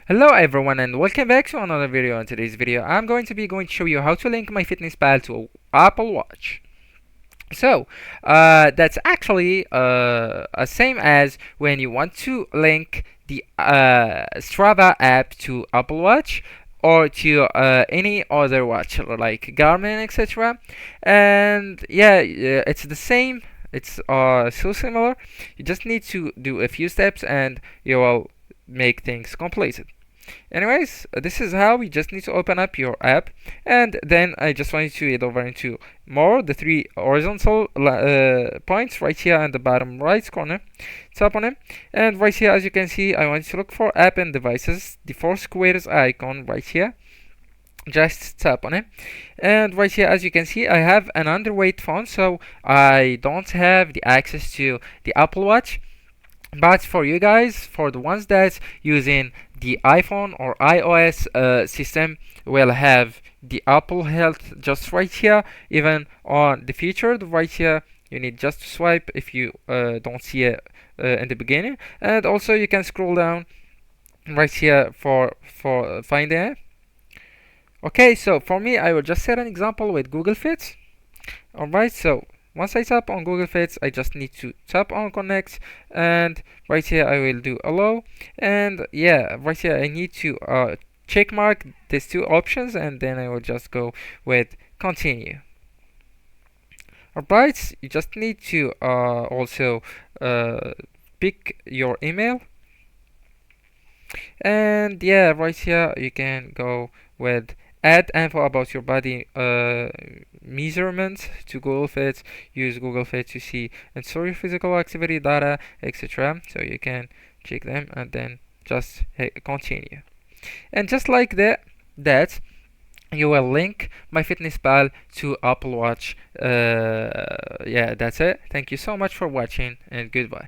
Hello everyone and welcome back to another video. In today's video I'm going to show you how to link MyFitnessPal to Apple Watch. That's actually same as when you want to link the Strava app to Apple Watch or to any other watch like Garmin, etc. And it's the same. It's so similar. You just need to do a few steps and you will make things completed. Anyways, this is how we just need to open up your app, and then I just want you to head over into more, the three horizontal points right here in the bottom right corner. Tap on it, and right here, as you can see, I want you to look for app and devices, the four squares icon right here. Just tap on it, and right here, as you can see, I have an underweight phone, so I don't have the access to the Apple Watch. But for you guys, for the ones that's using the iPhone or iOS system, will have the Apple Health just right here. Even on the featured right here, you need just to swipe if you don't see it in the beginning. And also you can scroll down right here for finding it. Okay, so for me, I will just set an example with Google Fit. Alright, so once I tap on Google Fits, I just need to tap on connect, and right here I will do allow, and yeah, right here I need to check mark these two options, and then I will just go with continue. Alright, you just need to also pick your email, and yeah, right here you can go with add info about your body measurements to Google Fit. Use Google Fit to see and store your physical activity data, etc. So you can check them and then just hit continue. And just like that you will link MyFitnessPal to Apple Watch. Yeah, that's it. Thank you so much for watching, and goodbye.